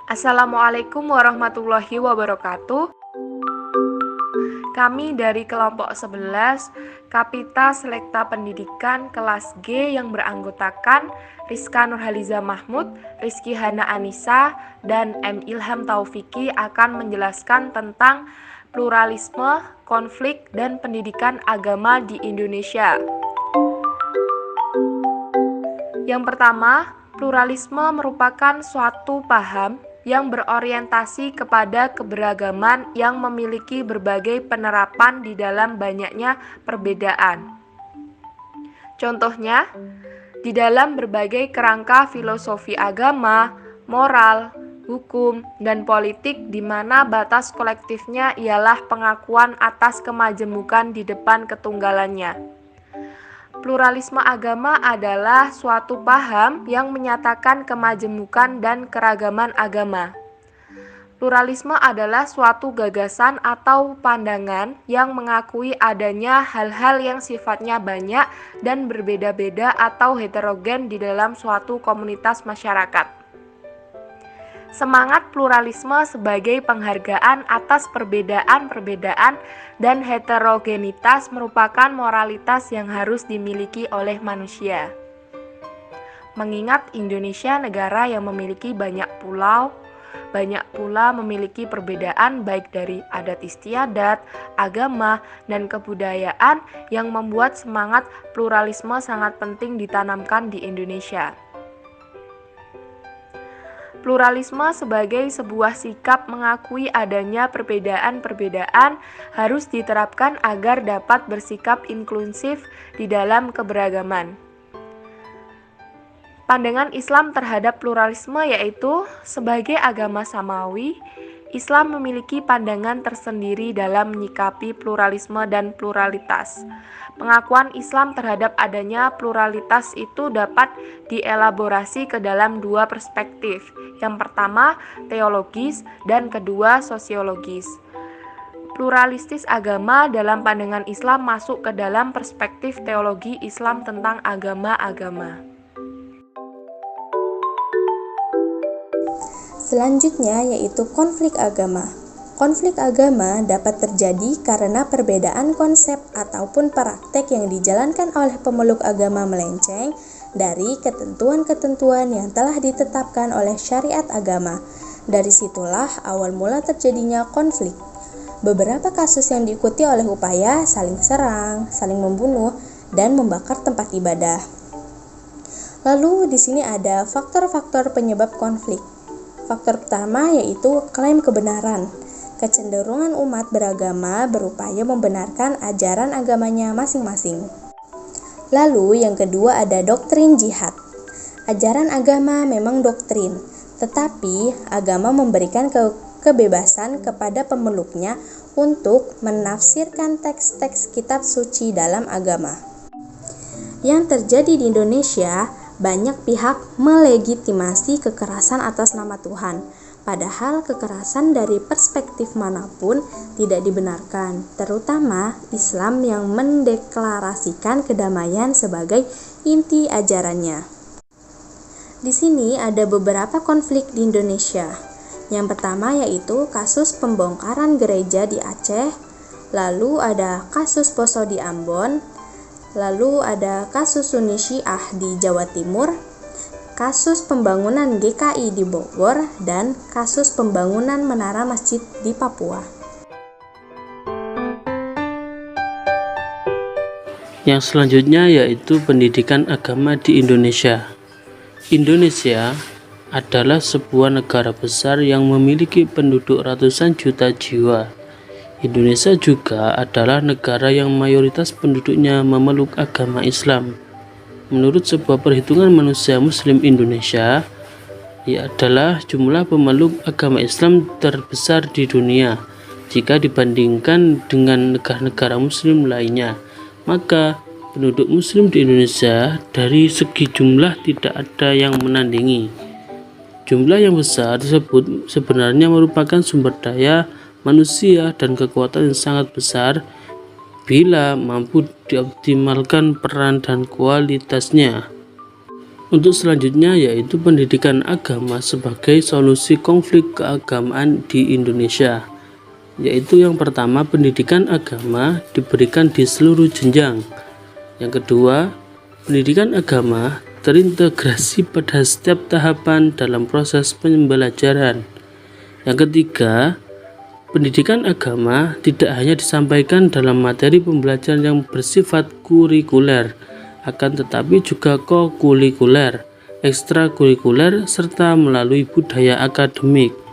Assalamualaikum warahmatullahi wabarakatuh. Kami dari kelompok 11 Kapita Selekta Pendidikan kelas G yang beranggotakan Rizka Nurhaliza Mahmud, Rizky Hana Anissa, dan M. Ilham Taufiki akan menjelaskan tentang pluralisme, konflik, dan pendidikan agama di Indonesia. Yang pertama, pluralisme merupakan suatu paham yang berorientasi kepada keberagaman yang memiliki berbagai penerapan di dalam banyaknya perbedaan. Contohnya, di dalam berbagai kerangka filosofi agama, moral, hukum, dan politik di mana batas kolektifnya ialah pengakuan atas kemajemukan di depan ketunggalannya. Pluralisme agama adalah suatu paham yang menyatakan kemajemukan dan keragaman agama. Pluralisme adalah suatu gagasan atau pandangan yang mengakui adanya hal-hal yang sifatnya banyak dan berbeda-beda atau heterogen di dalam suatu komunitas masyarakat. Semangat pluralisme sebagai penghargaan atas perbedaan-perbedaan dan heterogenitas merupakan moralitas yang harus dimiliki oleh manusia. Mengingat Indonesia negara yang memiliki banyak pulau, banyak pula memiliki perbedaan baik dari adat istiadat, agama, dan kebudayaan yang membuat semangat pluralisme sangat penting ditanamkan di Indonesia. Pluralisme sebagai sebuah sikap mengakui adanya perbedaan-perbedaan harus diterapkan agar dapat bersikap inklusif di dalam keberagaman. Pandangan Islam terhadap pluralisme yaitu, sebagai agama samawi, Islam memiliki pandangan tersendiri dalam menyikapi pluralisme dan pluralitas. Pengakuan Islam terhadap adanya pluralitas itu dapat dielaborasi ke dalam dua perspektif. Yang pertama, teologis, dan kedua, sosiologis. Pluralistis agama dalam pandangan Islam masuk ke dalam perspektif teologi Islam tentang agama-agama. Selanjutnya yaitu konflik agama. Konflik agama dapat terjadi karena perbedaan konsep ataupun praktek yang dijalankan oleh pemeluk agama melenceng dari ketentuan-ketentuan yang telah ditetapkan oleh syariat agama. Dari situlah awal mula terjadinya konflik. Beberapa kasus yang diikuti oleh upaya saling serang, saling membunuh, dan membakar tempat ibadah. Lalu di sini ada faktor-faktor penyebab konflik. Faktor pertama yaitu klaim kebenaran. Kecenderungan umat beragama berupaya membenarkan ajaran agamanya masing-masing. Lalu yang kedua ada doktrin jihad. Ajaran agama memang doktrin, tetapi agama memberikan kebebasan kepada pemeluknya untuk menafsirkan teks-teks kitab suci dalam agama. Yang terjadi di Indonesia, banyak pihak melegitimasi kekerasan atas nama Tuhan. Padahal kekerasan dari perspektif manapun tidak dibenarkan, terutama Islam yang mendeklarasikan kedamaian sebagai inti ajarannya. Di sini ada beberapa konflik di Indonesia. Yang pertama yaitu kasus pembongkaran gereja di Aceh, lalu ada kasus Poso di Ambon, lalu ada kasus Sunni Syiah di Jawa Timur, kasus pembangunan GKI di Bogor, dan kasus pembangunan menara masjid di Papua. Yang selanjutnya yaitu pendidikan agama di Indonesia. Indonesia adalah sebuah negara besar yang memiliki penduduk ratusan juta jiwa. Indonesia juga adalah negara yang mayoritas penduduknya memeluk agama Islam. Menurut sebuah perhitungan manusia Muslim Indonesia, ia adalah jumlah pemeluk agama Islam terbesar di dunia. Jika dibandingkan dengan negara-negara Muslim lainnya, maka penduduk Muslim di Indonesia dari segi jumlah tidak ada yang menandingi. Jumlah yang besar tersebut sebenarnya merupakan sumber daya manusia dan kekuatan yang sangat besar bila mampu dioptimalkan peran dan kualitasnya. Untuk selanjutnya yaitu pendidikan agama sebagai solusi konflik keagamaan di Indonesia. Yaitu yang pertama, pendidikan agama diberikan di seluruh jenjang. Yang kedua, pendidikan agama terintegrasi pada setiap tahapan dalam proses pembelajaran. Yang ketiga, pendidikan agama tidak hanya disampaikan dalam materi pembelajaran yang bersifat kurikuler, akan tetapi juga kokurikuler, ekstrakurikuler, serta melalui budaya akademik.